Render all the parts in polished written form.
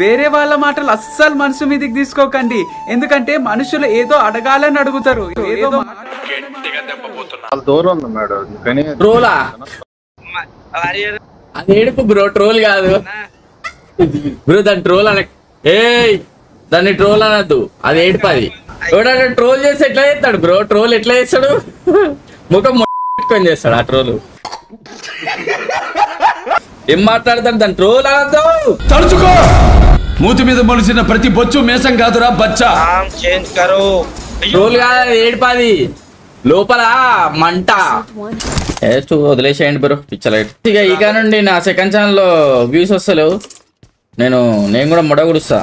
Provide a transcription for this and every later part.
వేరే వాళ్ళ మాటలు అస్సలు మనసు మీదకి తీసుకోకండి, ఎందుకంటే మనుషులు ఏదో అడగాలని అడుగుతారు, ఏదో దూరం ఉన్నాడు. ట్రోలా అది ఏడుపు బ్రో, ట్రోల్ కాదు బ్రో. దాన్ని ట్రోల్ అన దాన్ని ట్రోల్ అనద్దు, అది ఏడుపు. అది ఎవడన్నా ట్రోల్ చేసి ఎట్లా చేస్తాడు బ్రో? ట్రోల్ ఎట్లా చేస్తాడు? ముఖం పెట్టుకొని చేస్తాడు ఆ ట్రోల్. ఏం మాట్లాడతాడు? దాన్ని ట్రోల్ అనద్దు. తలుచుకో, మూతి మీద మొలిసిన ప్రతి బొచ్చు మేసం కాదురా బచ్చా. ట్రోల్ కాదు, ఏడుపాది లోపల మంట. వదిలేసేయండి బ్రో, పిచ్చలైట్. ఇక నుండి నా సెకండ్ ఛానల్ లో వ్యూస్ వస్తలేవు, నేను కూడా మొడగుడుస్తా.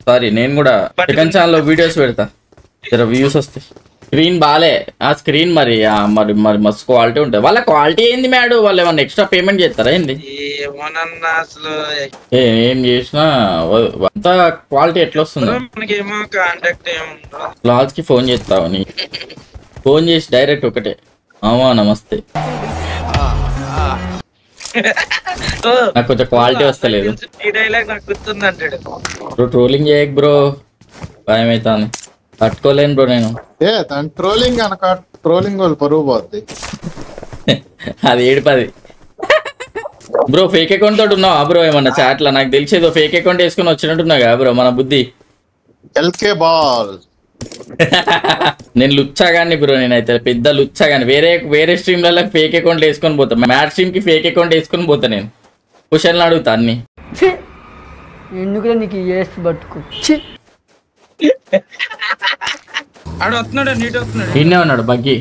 సారీ నేను కూడా సెకండ్ ఛానల్ లో వీడియోస్ పెడతా, జర వ్యూస్ వస్తాయి. స్క్రీన్ బాలే, ఆ స్క్రీన్ మరి మరి మస్తు క్వాలిటీ ఉంటుంది. వాళ్ళ క్వాలిటీ ఏంది మేడం? వాళ్ళు ఏమన్నా ఎక్స్ట్రా పేమెంట్ చేస్తారా ఏంది? ఏం చేసినా అంతా క్వాలిటీ ఎట్లా వస్తుంది? లాజ్ కి ఫోన్ చేస్తావు, నీ ఫోన్ చేసి డైరెక్ట్ ఒకటే, అమ్మా నమస్తే, నాకు కొంచెం క్వాలిటీ వస్తలేదు. ట్రోలింగ్ చేయకు బ్రో, భయం అవుతాను, తట్టుకోలేను బ్రో నేను. ట్రోలింగ్ అనక ట్రోలింగ్ వాళ్ళు పరువు పోద్ది. అది ఏడుపది బ్రో. ఫేక్ అకౌంట్ తోటి ఉన్నావా బ్రో ఏమన్నా చాట్లా? నాకు తెలిసేదో ఫేక్ అకౌంట్ వేసుకుని వచ్చినట్టున్నా కదా బ్రో మన బుద్ధి. బాల్ నేను లుచ్చాగాని బ్రో, నేనైతే పెద్ద లుచ్చాగాని. వేరే స్ట్రీమ్లలో ఫేక్ అకౌంట్ వేసుకొని పోతా, మ్యాట్ స్ట్రీమ్ కి ఫేక్ అకౌంట్ వేసుకొని పోతా. నేను క్వశ్చన్లు అడుగుతా అన్ని. ఎందుకు నీకు బతుకు ఇన్నే ఉన్నాడు buggy.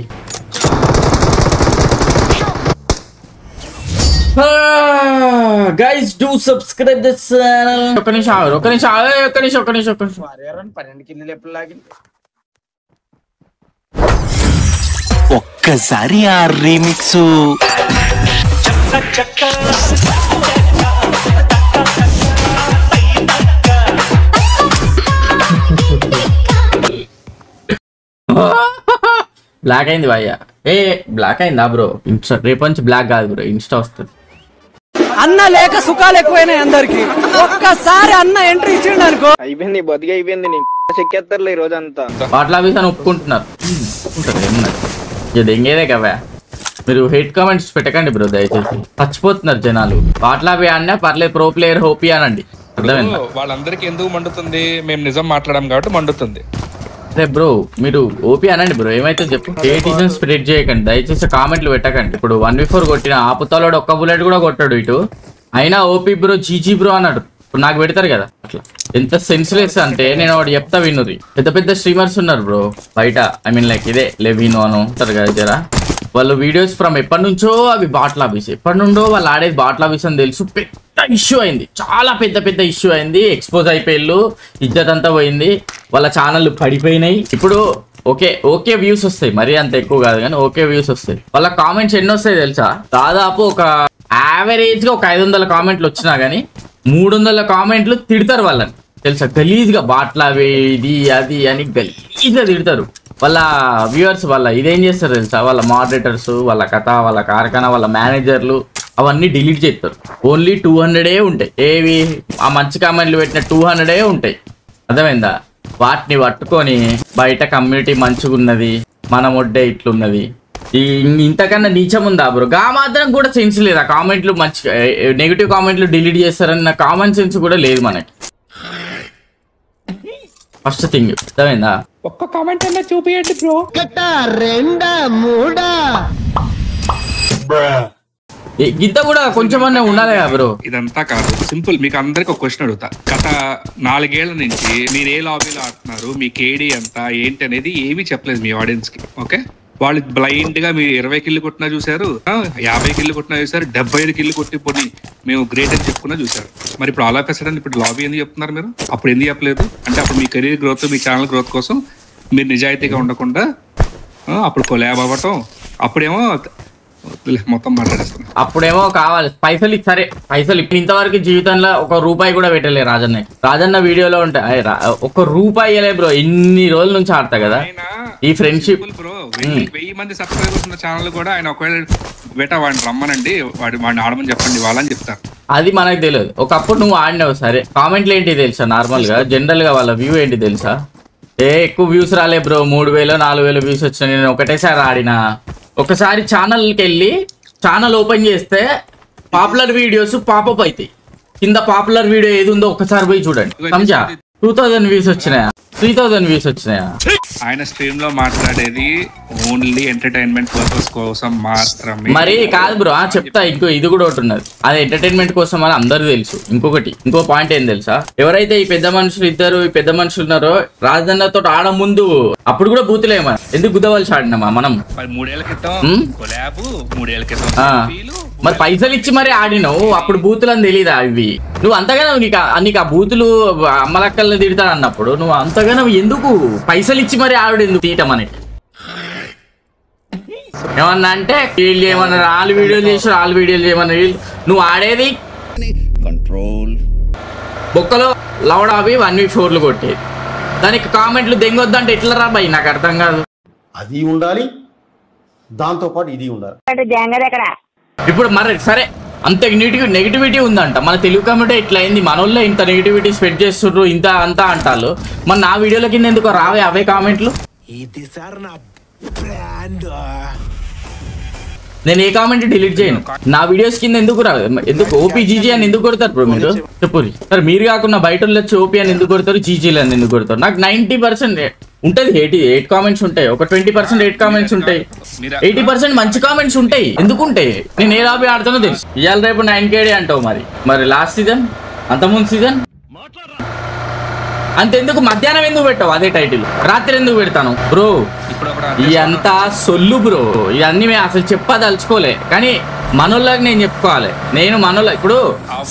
Guys, do subscribe this channel. ఒక్క నిమిషం. ఒక్కసారి ఆ రీమిక్స్ బ్లాక్ అయింది భయ్యా. బ్లాక్ అయిందా బ్రో? ఇన్స్టా రేపు నుంచి బ్లాక్ కాదు బ్రో, ఇన్స్టా వస్తుంది. అన్న లేక సుఖాలు ఎక్కువైనాయి అందరికి. ఒక్కసారి అన్న ఎంట్రీ ఇచ్చిండు అనుకో, అయిపోయింది బతికి అయిపోయింది. చెక్కేస్తారులే ఈ రోజంతా. వాటిలో అవి ఒప్పుకుంటున్నారు, దెంగేదే కదా. మీరు హెయిట్ కామెంట్స్ పెట్టకండి బ్రో దయచేసి, చచ్చిపోతున్నారు జనాలు. వాటిలో అవి అన్నా పర్లేదు, ప్రో ప్లేయర్ హోపీ అనండి. వాళ్ళందరికి ఎందుకు మండుతుంది? మేము నిజం మాట్లాడడం కాబట్టి మండుతుంది. అదే బ్రో మీరు ఓపీ అనండి బ్రో, ఏమైతే చెప్పు. ఏటీజన్ స్ప్రెడ్ చేయకండి దయచేసి, కామెంట్లు పెట్టకండి. ఇప్పుడు 1v4 కొట్టిన ఆపుతాలోడు ఒక్క బుల్లెట్ కూడా కొట్టాడు ఇటు, అయినా ఓపీ బ్రో జీజీ బ్రో అన్నాడు. ఇప్పుడు నాకు పెడతారు కదా అట్లా. ఎంత సెన్స్లెస్ అంటే నేను వాడు చెప్తా వినురి. పెద్ద స్ట్రీమర్స్ ఉన్నారు బ్రో బయట, ఐ మీన్ లైక్ ఇదే లెవినో అను ఉంటారు కదా జరా, వాళ్ళు వీడియోస్ ఫ్రమ్ ఎప్పటి నుంచో అవి బాట్ల్ ఆఫీస్, ఎప్పటి నుండో వాళ్ళు ఆడేది బాట్ల్ ఆఫీస్ అని తెలుసు. పెద్ద ఇష్యూ అయింది, చాలా పెద్ద ఇష్యూ అయింది. ఎక్స్పోజ్ అయిపోయిళ్ళు, ఇజ్జత్ అంతా పోయింది, వాళ్ళ ఛానల్ పడిపోయినాయి. ఇప్పుడు ఓకే వ్యూస్ వస్తాయి, మరీ అంత ఎక్కువ కాదు కానీ ఓకే వ్యూస్ వస్తాయి. వాళ్ళ కామెంట్స్ ఎన్ని వస్తాయి తెలుసా? దాదాపు ఒక యావరేజ్ గా ఒక 500 కామెంట్లు వచ్చినా గానీ 300 కామెంట్లు తిడతారు వాళ్ళని తెలుసా. గలీజ్ గా బాట్లావి ఇది అది అని గలీజ్ గా తిడతారు. వాళ్ళ వ్యూవర్స్ వాళ్ళ ఇదేం చేస్తారు తెలుసా, వాళ్ళ మోడరేటర్స్, వాళ్ళ కథ, వాళ్ళ కార్ఖానా, వాళ్ళ మేనేజర్లు అవన్నీ డిలీట్ చేస్తారు. ఓన్లీ 200 ఉంటాయి. ఏవి ఆ మంచి కామెంట్లు పెట్టిన 200 ఉంటాయి, అర్థమైందా? వాటిని పట్టుకొని బయట కమ్యూనిటీ మంచిగా ఉన్నది, మన ఒడ్డే ఇట్లున్నది, ఇంతకన్నా నీచం ఉందా బ్రో? గా మాత్రం కూడా సెన్స్ లేదు. ఆ కామెంట్లు మంచి నెగిటివ్ కామెంట్లు డిలీట్ చేస్తారన్న కామన్ సెన్స్ కూడా లేదు మనకి. ఫస్ట్ థింగ్ అర్థమైందా? ఒక్క కామెంట్ అన్నా చూపియండి బ్రో. గిద్ద కూడా కొంచెం ఉండాలి కదా బ్రో. ఇదంతా కాదు, సింపుల్. మీకు అందరికి ఒక క్వశ్చన్ అడుగుతా. గత 4 ఏళ్ల నుంచి మీరు ఏ లాబీలో ఆడుతున్నారు, మీ కేడీ ఎంత ఏంటి అనేది ఏమీ చెప్పలేదు మీ ఆడియన్స్ కి. ఓకే, వాళ్ళు బ్లైండ్ గా మీరు 20 కిల్లు కొట్టినా చూసారు, 50 కిల్లు కొట్టినా చూసారు, 75 కిల్లు కొట్టి పోనీ మేము గ్రేట్ అని చెప్పుకున్నా చూసారు. మరి ఇప్పుడు అలా పెసడని ఇప్పుడు లాబీ ఎందుకు చెప్తున్నారు మీరు? అప్పుడు ఎందుకు చెప్పలేదు? అంటే అప్పుడు మీ కెరీర్ గ్రోత్, మీ ఛానల్ గ్రోత్ కోసం మీరు నిజాయితీగా ఉండకుండా అప్పుడు కొలాబ్ అవ్వటం, అప్పుడేమో మొత్తం మాట్లాడేస్తాను. అప్పుడేమో కావాలి పైసలు. సరే పైసలు ఇప్పుడు ఇంతవరకు జీవితంలో ₹1 కూడా పెట్టలే రాజన్న వీడియోలో ఉంటాయి. ₹1 బ్రో, ఇన్ని రోజుల నుంచి ఆడతా కదా. ఈ ఫ్రెండ్షిప్ బ్రో 1000 మంది సబ్స్క్రైబర్స్ ఉన్న ఛానల్ కూడా ఆయన ఒకవేళ బేటా వాడిని రమ్మనండి వాడిని ఆడమని చెప్పండి వాళ్ళని చెప్తారు. అది మనకు తెలియదు. ఒకప్పుడు నువ్వు ఆడినావు సరే, కామెంట్లు ఏంటి తెలుసా, నార్మల్ గా జనరల్ గా వాళ్ళ వ్యూ ఏంటి తెలుసా, ఎక్కువ వ్యూస్ రాలే బ్రో, 3000 4000 వ్యూస్ వచ్చినాయి, నేను ఒకటేసారి ఆడినా. ఒకసారి ఛానల్కి వెళ్ళి ఛానల్ ఓపెన్ చేస్తే పాపులర్ వీడియోస్ పాపప్ అవుతాయి. కింద పాపులర్ వీడియో ఏది ఉందో ఒకసారి పోయి చూడండి. సమజా 2000 వ్యూస్ వచ్చినాయా, 3000 వ్యూస్ వచ్చినాయా? ఆయన స్ట్రీమ్ లో మాట్లాడేది ఓన్లీ ఎంటర్టైన్మెంట్ పర్పస్ కోసం మాత్రమే. మరి కాదు బ్రో, చెప్తా, ఇది కూడా ఒకటి ఉన్నది, అది ఎంటర్టైన్మెంట్ కోసం అని అందరూ తెలుసు. ఇంకో పాయింట్ ఏం తెలుసా, ఎవరైతే ఈ పెద్ద మనుషులు ఉన్నారో రాజధానితో ఆడ ముందు అప్పుడు కూడా బూతులేమా, ఎందుకు గుద్దవలసి ఆడినామా మనం 3 ఏళ్ల క్రితం కొలాబ్, 3 ఏళ్ల క్రితం మరి పైసలు ఇచ్చి మరి ఆడినావు, అప్పుడు బూతులు అని తెలీదా ఇవి? నువ్వు అంతగానో నీకు ఆ బూతులు అమ్మలక్కల్ని తిడతాడు అన్నప్పుడు నువ్వు అంతగానో ఎందుకు పైసలు ఇచ్చి మరి ఆవిడ ఎందుకు తీయటం అనేది? ఏమన్నా అంటే వీళ్ళు ఏమన్నారు, వాళ్ళు వీడియోలు చేయమన్నారు, నువ్వు ఆడేది కంట్రోల్ బొక్కలో లవడావి 1v4 కొట్టేది, దానికి కామెంట్లు దెంగొద్దంటే ఎట్లా రా భయ్, నాకు అర్థం కాదు. అది ఉండాలి, దాంతో పాటు ఇది ఉండాలి. ఇప్పుడు మరి సరే, అంత నెగిటివిటీ ఉందంట మన తెలుగు కమ్యూనిటీ, ఇట్లా అయింది, మన వాళ్ళు ఇంత నెగిటివిటీ స్ప్రెడ్ చేస్తుండ్రు, ఇంత అంతా అంటారు. మన నా వీడియోల కింద ఎందుకు రావే అవే కామెంట్లు? నేను ఏ కామెంట్ డిలీట్ చేయను, నా వీడియోస్ కింద ఎందుకు రావు? ఎందుకు ఓపీజీజీ అని ఎందుకు కొడతారు బ్రో మీరు? చెప్పు సరే, మీరు కాకుండా బయట వచ్చి ఓపీ అని ఎందుకు కొడతారు, జీజీలు అని ఎందుకు కొడతారు? నాకు 90% ఉంటది 8 కామెంట్స్ ఉంటాయి, ఒక 20% 8 కామెంట్స్ ఉంటాయి, 80% మంచి కామెంట్స్ ఉంటాయి. ఎందుకు ఉంటాయి? నేను ఏ లాబీ ఆడుతానో తెలుసు. ఇవాళ రేపు 9KD అంటావు, మరి లాస్ట్ సీజన్, అంతకుముందు సీజన్ అంతెందుకు? మధ్యాహ్నం ఎందుకు పెట్టావు అదే టైటిల్, రాత్రి ఎందుకు పెడతాను బ్రో? ఇదంతా సొల్లు బ్రో, ఇవన్నీ మేము అసలు చెప్పదలుచుకోలే, కానీ మనోళ్ళకి నేను చెప్పుకోవాలి. నేను మనోళ్ళ ఇప్పుడు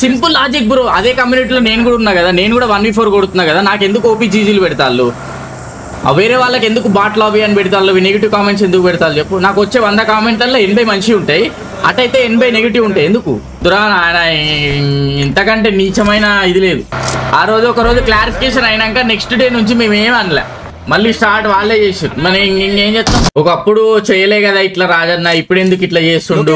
సింపుల్ లాజిక్ బ్రో, అదే కమ్యూనిటీలో నేను కూడా ఉన్నా కదా, నేను కూడా 1v4 కొడుతున్నా కదా, నాకు ఎందుకు ఓపీజీజీలు పెడతాళ్ళు? వేరే వాళ్ళకి ఎందుకు బాట్ లాబీ అని పెడతారు, నెగిటివ్ కామెంట్స్ ఎందుకు పెడతారు చెప్పు? నాకు వచ్చే 100 కామెంట్లలో 80 మంచిగా ఉంటాయి, అటైతే 80 నెగిటివ్ ఉంటాయి. ఎందుకు దురా ఆయన ఇంతకంటే నీచమైన ఇది లేదు. ఆ రోజు ఒక రోజు క్లారిఫికేషన్ అయినాక నెక్స్ట్ డే నుంచి మేము ఏం అనలే, మళ్ళీ స్టార్ట్ వాళ్ళే చేసారు. మనం ఇంకేం చేస్తాం? ఒకప్పుడు చేయలే కదా ఇట్లా రాజన్న, ఇప్పుడు ఎందుకు ఇట్లా చేస్తుండు,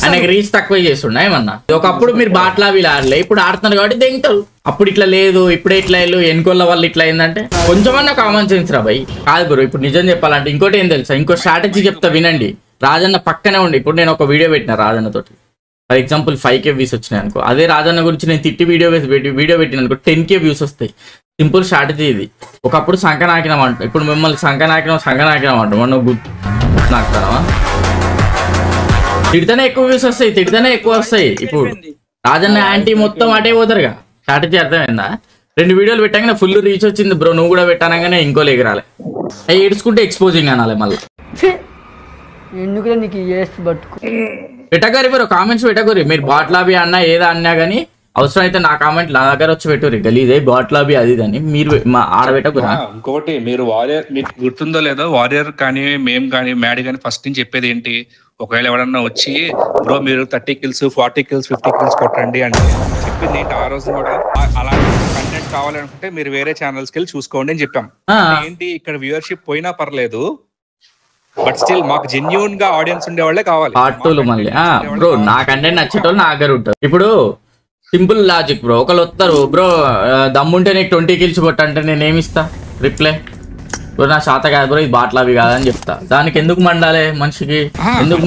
ఆయనకి రీచ్ తక్కువ చేస్తుండ ఏమన్నా? ఒకప్పుడు మీరు బాట్లాబీలు ఆడలే, ఇప్పుడు ఆడుతున్నారు కాబట్టి దెంగుతారు. అప్పుడు ఇట్లా లేదు, ఇప్పుడే ఇట్లా వెళ్ళు, ఎన్నికోళ్ళ వాళ్ళు ఇట్లా అయిందంటే కొంచెమన్నా కామన్ సెన్స్ రా భయ్. కాదు బ్రో, ఇప్పుడు నిజం చెప్పాలంటే ఇంకోటి ఏం తెలుసా, ఇంకో స్ట్రాటజీ చెప్తా వినండి. రాజన్న పక్కనే ఉండి, ఇప్పుడు నేను ఒక వీడియో పెట్టిన రాజన్న తోటి, ఫర్ ఎగ్జాంపుల్ 5K వ్యూస్ వచ్చినాయి అనుకో, అదే రాజన్న గురించి నేను తిట్టి వీడియో పెట్టిన అనుకో 10K వ్యూస్ వస్తాయి. సింపుల్ స్ట్రాటజీ ఇది. ఒకప్పుడు సంకనాకినం అంట, ఇప్పుడు మిమ్మల్ని సంకనాకినం అంట, మనం నాకుతావా? తిడితేనే ఎక్కువ వ్యూస్ వస్తాయి, తిడితేనే ఎక్కువ వస్తాయి. ఇప్పుడు రాజన్న యాంటీ మొత్తం అటే పోతారుగా. స్ట్రాటజీ అర్థమైందా? 2 వీడియోలు పెట్టాగానే ఫుల్ రీచ్ వచ్చింది బ్రో, నువ్వు కూడా పెట్టానగానే ఇంకో ఎగరాలి, ఏడ్చుకుంటే ఎక్స్పోజింగ్ అనాలి మళ్ళీ. పెట్టగారి బ్రో, కామెంట్స్ పెట్టగారి, మీరు బాట్లాబీ అన్నా ఏదా అన్నా కానీ అవసరం అయితే నా కామెంట్ నా దగ్గర వచ్చి పెట్టుర్రి, గలీదే బాట్లాబీ అది అని మీరు ఆడబెట్టకురా. ఇంకొకటి, మీరు వారియర్, మీకు గుర్తుందో లేదో, వారియర్ కానీ మేము కానీ మ్యాడ్ కానీ ఫస్ట్ నుంచి చెప్పేది ఏంటి, ఒకవేళ ఎవడన్నా వచ్చి బ్రో మీరు 30 kills 40 kills 50 kills కొట్టండి అంటే చెప్పింది ఏంటి, ఆ రోజు కూడా అలాంటి కంటెంట్ కావాలనుకుంటే మీరు వేరే ఛానల్స్ కి వెళ్ళి చూసుకోండి అని చెప్పాం. ఏంటి, ఇక్కడ వ్యూవర్షిప్ పోయినా పర్లేదు, బట్ స్టిల్ మాకు జెన్యూన్ గా ఆడియన్స్ ఉండే వాళ్ళే కావాలి. మళ్ళీ బ్రో నా కంటెంట్ నచ్చేటోళ్ళు నా దగ్గర ఉంటారు. ఇప్పుడు సింపుల్ లాజిక్ బ్రో, ఒకళ్ళు వస్తారు బ్రో దమ్ముంటే నీకు 20 kills కొట్టంటే నేనేమిస్తా రిప్లై, బ్రో నా శాత కాదు బ్రో, ఇది బాట్లాబీ కాదని చెప్తా. దానికి ఎందుకు మండాలి మనిషికి, ఎందుకు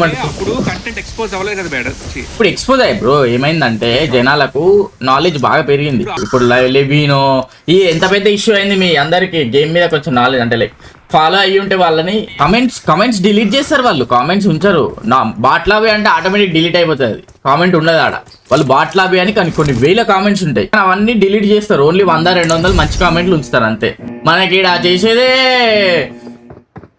ఇప్పుడు ఎక్స్పోజ్ అయ్యి బ్రో. ఏమైందంటే జనాలకు నాలెడ్జ్ బాగా పెరిగింది. ఇప్పుడు లెవినో ఈ ఎంత పెద్ద ఇష్యూ అయింది, మీ అందరికి గేమ్ మీద కొంచెం నాలెడ్జ్ అంటే లైక్ ఫాలో అయ్యి ఉంటే వాళ్ళని కామెంట్స్ డిలీట్ చేస్తారు, వాళ్ళు కామెంట్స్ ఉంచరు. నా బాట్లాబీ అంటే ఆటోమేటిక్ డిలీట్ అయిపోతుంది, కామెంట్ ఉండదు ఆడ. వాళ్ళు బాట్లాబీ అని కానీ కొన్ని వేల కామెంట్స్ ఉంటాయి, అవన్నీ డిలీట్ చేస్తారు. ఓన్లీ 100-200 మంచి కామెంట్లు ఉంచుతారు అంతే. మనకి ఇక్కడ చేసేదే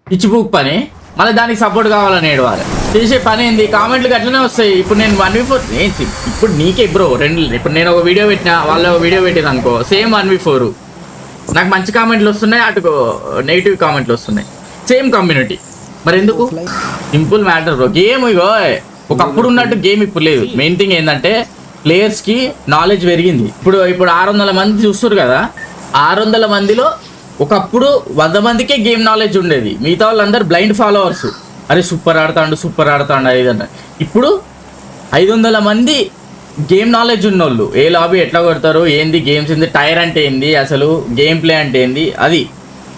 పిచ్చిపూక్ పని, మళ్ళీ దానికి సపోర్ట్ కావాలని ఏడవాలి. చేసే పని ఏంది, కామెంట్లు అట్లనే వస్తాయి. ఇప్పుడు నేను 1v4 ఇప్పుడు నీకే బ్రో ఇప్పుడు నేను ఒక వీడియో పెట్టినా, వాళ్ళు ఒక వీడియో పెట్టిన అనుకో, సేమ్ 1v4 నాకు మంచి కామెంట్లు వస్తున్నాయి, అటు నెగిటివ్ కామెంట్లు వస్తున్నాయి, సేమ్ కమ్యూనిటీ. మరి ఎందుకు? Simple matter bro. గేమ్ ఇగో ఒకప్పుడు ఉన్నట్టు గేమ్ ఇప్పుడు లేదు. మెయిన్ థింగ్ ఏంటంటే ప్లేయర్స్ కి నాలెడ్జ్ పెరిగింది. ఇప్పుడు 600 మంది చూస్తారు కదా, 600 మందిలో ఒకప్పుడు 100 మందికే గేమ్ నాలెడ్జ్ ఉండేది, మిగతా వాళ్ళందరూ బ్లైండ్ ఫాలోవర్స్. అరే సూపర్ ఆడుతాండు ఇదన్న. ఇప్పుడు 500 మంది గేమ్ నాలెడ్జ్ ఉన్నోళ్ళు, ఏ లాబీ ఎట్లా కొడతారు, ఏంది గేమ్స్ ఏంది, టైర్ అంటే ఏంది, అసలు గేమ్ ప్లే అంటే ఏంది అది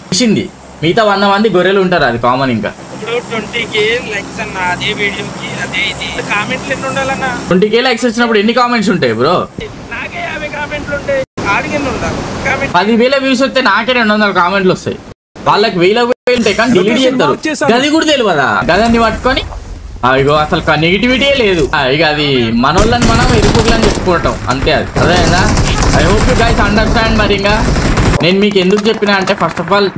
తెలిసింది. మిగతా 100 మంది గొర్రెలు ఉంటారు, అది కామన్. ఇంకా 20k లైక్స్ అన్న అదే వీడియోకి అదే ఇది కామెంట్లు ఎన్ని ఉండాలన్న? 20k లైక్స్ వచ్చినప్పుడు ఎన్ని కామెంట్స్ ఉంటాయి బ్రో? నాకే 50 కామెంట్లు ఉంటాయి. ఆడిగిన ఉండాలి కామెంట్. 10,000 వ్యూస్ వస్తే నాకే 200 కామెంట్లు వస్తాయి. వాళ్ళకి 1000 ఉంటాయి కానీ డిలీట్ చేస్తారు. గది కూడా తెలియదా? గదాన్ని పట్టుకొని ఇగో అసలు నెగిటివిటీయే లేదు. ఇక అది మనోళ్ళని మనం ఎరుపులని చెప్పుకోవటం అంతే. అది అదేనా? I hope you guys understand. మరి ఇంకా నేను మీకు ఎందుకు చెప్పినా అంటే, ఫస్ట్ ఆఫ్ ఆల్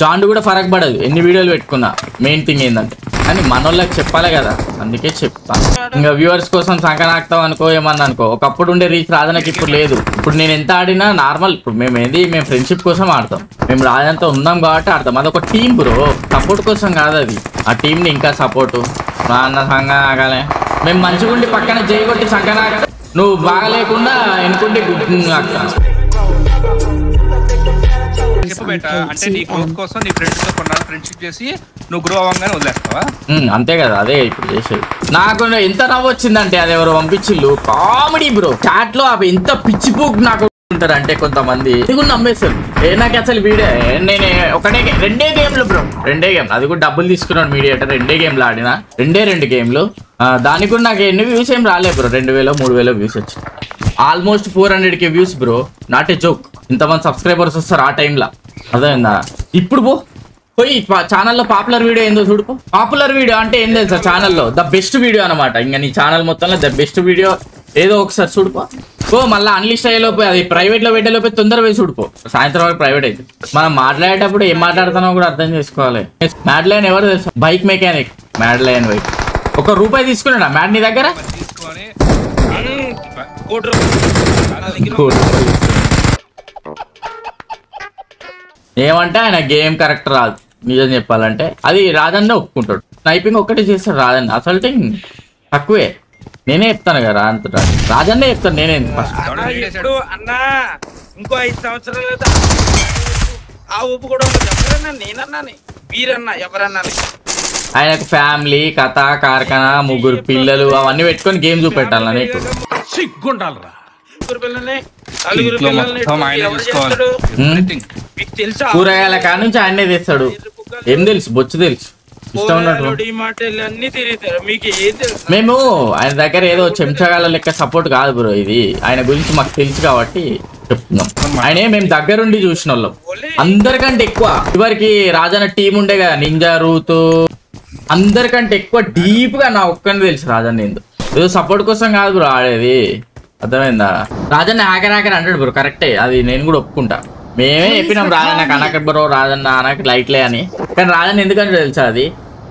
చాండు కూడా ఫరక్ పడదు ఎన్ని వీడియోలు పెట్టుకున్నా. మెయిన్ థింగ్ ఏంటంటే, కానీ మనోళ్ళకి చెప్పాలి కదా, అందుకే చెప్తాను. ఇంకా వ్యూవర్స్ కోసం సంకనాక్తాం అనుకో, ఏమన్నా అనుకో. ఒకప్పుడు ఉండే రీచ్ రాజనకి ఇప్పుడు లేదు. ఇప్పుడు నేను ఎంత ఆడినా నార్మల్. ఇప్పుడు మేము ఫ్రెండ్షిప్ కోసం ఆడతాం, మేము రాజంతో ఉన్నాం కాబట్టి ఆడతాం. అదొక టీం బ్రో, సపోర్ట్ కోసం కాదు అది. ఆ టీంని ఇంకా సపోర్టు అన్న సంకనాగాలే. మేము మంచిగా ఉండి పక్కన చేయగొట్టి సంకనాక, నువ్వు బాగా లేకుండా ఎన్నుకుంటే చెప్పు బేట. అంటే నీ గ్రోత్ కోసం నీ ఫ్రెండ్స్ తో కొన్నాళ్ళు ఫ్రెండ్షిప్ చేసి నువ్వు గ్రో అవ్వగానే వదిలేస్తావా? అంతే కదా, అదే ఇప్పుడు చేసేది. నాకు ఎంత నవ్వు వచ్చిందంటే, అది ఎవరు పంపించిల్లు కామెడీ బ్రో. చాట్ లో అవి ఎంత పిచ్చిపోక్ నాకు ఉంటారు అంటే కొంతమంది కూడా నమ్మేస్తారు. నాకు అసలు వీడియో నేను రెండే గేమ్లు బ్రో, రెండే గేమ్. అది కూడా డబ్బులు తీసుకున్నాడు మీడియేటర్. రెండే గేమ్లు ఆడినా, రెండు గేమ్లు. దానికి కూడా నాకు ఎన్ని వ్యూస్ ఏం రాలేదు బ్రో. 2000-3000 వ్యూస్ వచ్చింది. Almost 400k views bro, not a joke. ఇంతమంది సబ్స్క్రైబర్స్ వస్తారు ఆ టైంలో, అదేందా? ఇప్పుడు పోయి ఛానల్లో పాపులర్ వీడియో ఏందో చూడుకో. పాపులర్ వీడియో అంటే ఏం తెలుసా? ఛానల్లో ద బెస్ట్ వీడియో అనమాట. ఇంకా నీ ఛానల్ మొత్తంలో ద బెస్ట్ వీడియో ఏదో ఒకసారి చూడుకో. మళ్ళీ అన్లిస్ట్ అయ్యేలోపు, అది ప్రైవేట్ లో పెట్టేలోపు తొందర పోయి చూడుకో. సాయంత్రం వరకు ప్రైవేట్ అయితే మనం మాట్లాడేటప్పుడు ఏం మాట్లాడుతున్నామో కూడా అర్థం చేసుకోవాలి. మ్యాడ్లైన్ ఎవరు తెలుసా? Bike mechanic Madeline bike. ₹1 తీసుకున్నాడా మ్యాడ్ నీ దగ్గర? ఏమంటే ఆయన గేమ్ కరెక్ట్ రాదు, నిజం చెప్పాలంటే. అది రాజన్న ఒప్పుకుంటాడు. స్నైపింగ్ ఒక్కటే చేస్తాడు రాజన్న, అసల్టింగ్ తక్కువే. నేనే చెప్తాను కదా, రాజన్నే చెప్తాను నేనే. అన్నా ఇంకో 5 సంవత్సరాలు ఆ ఊపు కూడా ఎవరన్నా, నేనన్నా వీరన్నా, ఎవరన్నా. ఆయనకు ఫ్యామిలీ, కథ, కార్ఖానా, 3 పిల్లలు అవన్నీ పెట్టుకొని గేమ్ చూపెట్టాలి నీకు. కూరగాయల కాడ నుంచి ఆయనే తెస్తాడు. ఏం తెలుసు? బొచ్చు తెలుసు, ఇష్టం ఉన్నట్టు. మేము ఆయన దగ్గర ఏదో చెంచగాల లెక్క సపోర్ట్ కాదు బ్రో. ఇది ఆయన గురించి మాకు తెలుసు కాబట్టి చెప్తున్నాం. ఆయనే మేము దగ్గరుండి చూసిన వాళ్ళం. అందరికంటే ఎక్కువ ఇవరికి రాజన్న టీం ఉండే కదా, నింజా, రూతు, అందరికంటే ఎక్కువ డీప్ గా నా ఒక్కని తెలుసు రాజన్న. ఏదో సపోర్ట్ కోసం కాదు బ్రో ఆడేది, అర్థమైందా? రాజన్న హ్యాకర్ అంటాడు బ్రో, కరెక్టే. అది నేను కూడా ఒప్పుకుంటా. మేమే చెప్పినాం రాజన్న కనకర్ బ్రో, రాజన్న అనక లైట్లే అని. కానీ రాజన్న ఎందుకంటే తెలుసా, అది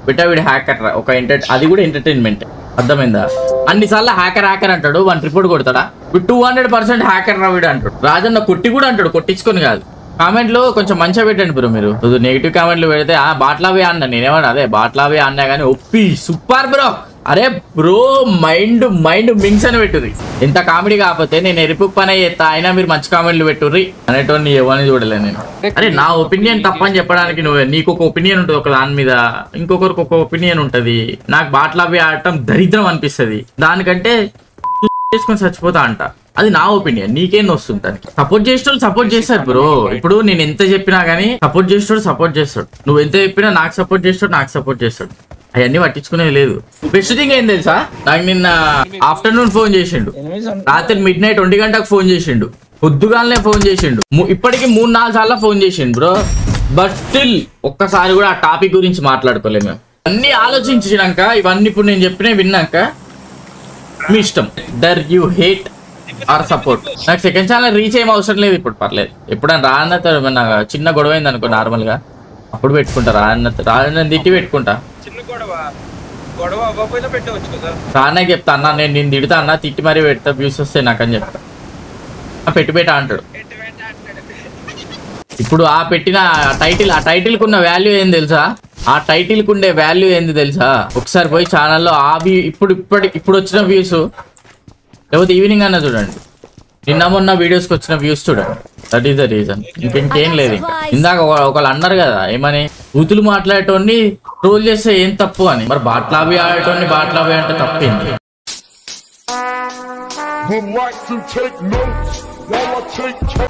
వీడు హ్యాకర్ ఒక అది కూడా ఎంటర్టైన్మెంట్, అర్థమైందా? అన్నిసార్లు హ్యాకర్ అంటాడు, 1 రిపోర్ట్ కొడతాడా? 200% హ్యాకర్ రా వీడు అంటాడు. రాజన్న కొట్టి కూడా అంటాడు, కొట్టించుకొని కాదు. కామెంట్లు కొంచెం మంచిగా పెట్టండి బ్రో. మీరు నెగిటివ్ కామెంట్లు పెడితే బాట్లావే అన్నా, నేనేమన్నా అదే బాట్లావే అన్నా కానీ ఒప్పి సూపర్ బ్రో. అరే బ్రో మైండ్ మింగ్స్ అని పెట్టుర్రి. ఇంత కామెడీ కాకపోతే నేను ఎరుపు పని చేస్తా, అయినా మీరు మంచి కామెంట్లు పెట్టుర్రి అనేటోని ఎవరిని చూడలే నేను. అరే నా ఒపీనియన్ తప్పని చెప్పడానికి నీకు ఒక ఒపీనియన్ ఉంటుంది ఒక దాని మీద, ఇంకొకరికి ఒక ఒపీనియన్ ఉంటది. నాకు బాట్లావి ఆడటం దరిద్రం అనిపిస్తుంది, దానికంటే చేసుకొని చచ్చిపోతా అంట. అది నా ఒపీనియన్, నీకేం వస్తుంది దానికి? సపోర్ట్ చేసేటోళ్ళు సపోర్ట్ చేస్తారు బ్రో. ఇప్పుడు నేను ఎంత చెప్పినా గానీ సపోర్ట్ చేసేటోడు సపోర్ట్ చేస్తాడు. నువ్వు ఎంత చెప్పినా నాకు సపోర్ట్ చేస్తాడు, నాకు సపోర్ట్ చేస్తాడు. అవన్నీ పట్టించుకునేది లేదు. బెస్ట్ థింగ్ ఏం తెలుసా, నాకు నిన్న ఆఫ్టర్నూన్ ఫోన్ చేసిండు, రాత్రి మిడ్నైట్ 1 గంటకు ఫోన్ చేసిండు, పొద్దుగాలనే ఫోన్ చేసిండు. ఇప్పటికి 3-4 సార్లు ఫోన్ చేసిండు బ్రో. బట్ స్టిల్ ఒక్కసారి కూడా ఆ టాపిక్ గురించి మాట్లాడుకోలేము మేము. అన్ని ఆలోచించినాక ఇవన్నీ ఇప్పుడు నేను చెప్పినా విన్నాక మీ ఇష్టం. Whether you hate or support. నాకు సెకండ్ ఛానల్ రీచ్ ఏం అవసరం లేదు ఇప్పుడు, పర్లేదు. ఎప్పుడైనా రాజన్నతో ఏమన్నా చిన్న గొడవ అయింది అనుకో నార్మల్ గా, అప్పుడు పెట్టుకుంటా. రాజన్న తిట్టి పెట్టుకుంటా. రాజన్న చెప్తా, అన్న నేను తిడతా అన్న, తిట్టి మరీ పెడతా, వ్యూస్ వస్తాయి నాకు అని చెప్తా. పెట్టు అంటాడు. ఇప్పుడు ఆ పెట్టిన టైటిల్, ఆ టైటిల్ కు ఉన్న వాల్యూ ఏం తెలుసా? ఆ టైటిల్ కు ఉండే వాల్యూ ఏంది తెలుసా? ఒకసారి పోయి ఛానల్లో ఆ ఇప్పుడు వచ్చిన వ్యూస్, లేకపోతే ఈవినింగ్ అన్న చూడండి, నిన్న మొన్న వీడియోస్కి వచ్చిన వ్యూస్ చూడండి. That is the reason. ఇంకేం లేదు. ఇందాక ఒకళ్ళు అన్నారు కదా ఏమని, బూతులు మాట్లాడేటోని ట్రోల్ చేస్తే ఏం తప్పు అని. మరి బాట్లాబీ ఆడేటోని బాట్లాబీ అంటే తప్పింది.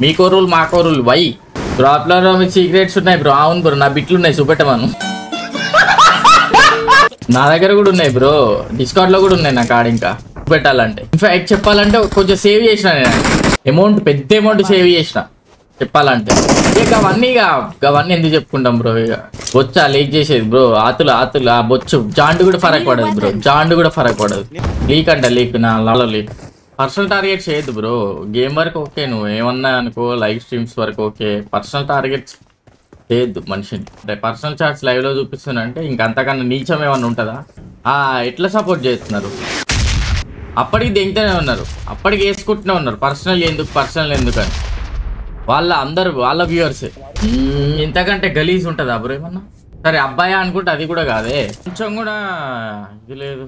మీకో రూల్ మాకో రూల్ వై బ్రో. మీ సీక్రెట్స్ ఉన్నాయి బ్రో. అవును బ్రో, నా బిట్లు ఉన్నాయి, చూపెట్టమను. నా దగ్గర కూడా ఉన్నాయి బ్రో, డిస్కౌంట్ లో కూడా ఉన్నాయి నా కార్డ్. ఇంకా పెట్టాలంటే ఇన్ఫాక్ట్ చెప్పాలంటే కొంచెం సేవ్ చేసిన నేను అమౌంట్, పెద్ద అమౌంట్ సేవ్ చేసిన చెప్పాలంటే. ఇక అవన్నీ ఎందుకు చెప్పుకుంటాం బ్రో. ఇక బొచ్చా లీక్ చేసేది బ్రో, ఆతులు ఆ బొచ్చు జాండు కూడా ఫరక్ పడదు బ్రో, జాండు కూడా ఫరక్ పడదు. లీక్ అంట లీక్, నా లాలో లీక్. పర్సనల్ టార్గెట్స్ చేయొద్దు బ్రో. గేమ్ వరకు ఓకే, నువ్వు ఏమన్నా అనుకో, లైవ్ స్ట్రీమ్స్ వరకు ఓకే. పర్సనల్ టార్గెట్స్ చేయొద్దు మనిషిని. అంటే పర్సనల్ చాట్స్ లైవ్ లో చూపిస్తున్నంటే ఇంకంతకన్నా నీచం ఏమన్నా ఉంటుందా? ఎట్లా సపోర్ట్ చేస్తున్నారు? అప్పటికి దింగుతూనే ఉన్నారు, అప్పటికి వేసుకుంటూనే ఉన్నారు. పర్సనల్ ఎందుకు అని వాళ్ళ వ్యూవర్సే. ఇంతకంటే గలీజ్ ఉంటుందా బ్రో ఏమన్నా? సరే అబ్బాయి అనుకుంటే అది కూడా కాదే, కొంచెం కూడా ఇది లేదు.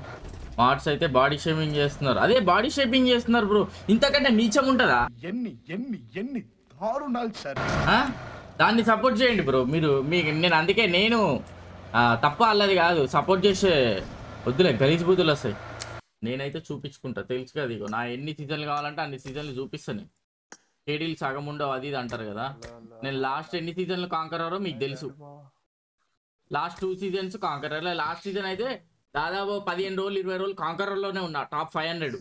మార్ట్స్ అయితే బాడీ షేమింగ్ చేస్తున్నారు. అదే బాడీ షేమింగ్ చేస్తున్నారు బ్రో, ఇంతకంటే నీచం ఉంటుందా? దాన్ని సపోర్ట్ చేయండి బ్రో మీరు. నేను అందుకే నేను తప్ప అల్లది కాదు, సపోర్ట్ చేసే వద్దులే, గలీజ్ బూతులు వస్తాయి. నేనైతే చూపించుకుంటా, తెలుసు కదా. ఇగో నా ఎన్ని సీజన్లు కావాలంటే అన్ని సీజన్లు చూపిస్తాను. కేడీలు సగం ఉండవు అది ఇది అంటారు కదా. నేను లాస్ట్ ఎన్ని సీజన్లు కాంకరారో మీకు తెలుసు. Last 2 seasons conqueror. Last season అయితే దాదాపు 15 రోజులు 20 రోజులు కాంకరర్లోనే ఉన్నా, టాప్ 500.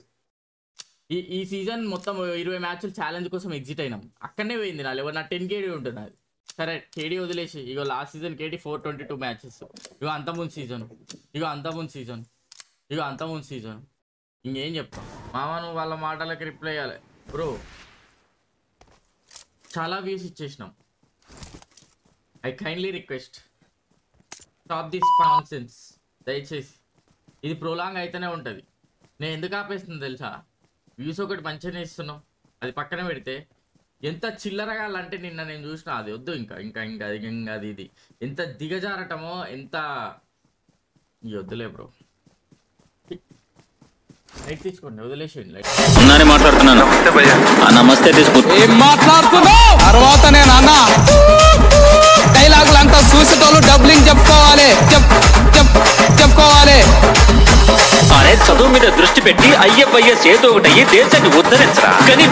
ఈ సీజన్ మొత్తం 20 మ్యాచ్లు ఛాలెంజ్ కోసం ఎగ్జిట్ అయినాం. అక్కడనే పోయింది నా లెవెల్. నా 10 KD ఉంటుంది అది. సరే కేడీ వదిలేసి, ఇగో లాస్ట్ సీజన్ KD 422 మ్యాచెస్. ఇగో అంతకుముందు సీజన్ ఇంకేం చెప్తాం మామ. నువ్వు వాళ్ళ మాటలకి రిప్లై ఇవ్వాలి బ్రో. చాలా వ్యూస్ ఇచ్చేసినాం. I kindly request stop this nonsense దయచేసి. ఇది ప్రోలాంగ్ అయితేనే ఉంటుంది. నేను ఎందుకు ఆపేస్తుంది తెలుసా? వ్యూస్ ఒకటి మంచిగానే ఇస్తున్నాం, అది పక్కన పెడితే ఎంత చిల్లరగా అంటే నిన్న నేను చూసిన అది వద్దు. ఇంకా ఇది ఎంత దిగజారటమో, ఎంత వద్దులే బ్రో. లైట్ తీసుకోండి, వదిలేసేయండి. లైట్ మాట్లాడుతున్నాను. నమస్తే తీసుకుంటా. ఏం మాట్లాడుతున్నావు? తర్వాత నేను అన్న డైలాగులు అంతా చూసేటోళ్ళు డబ్లింగ్ చెప్పుకోవాలి. అరే చదువు మీద దృష్టి పెట్టి అయ్యప్పయ్య చేతి ఒకటయ్యి దేశాన్ని ఉద్ధరించరా. కానీ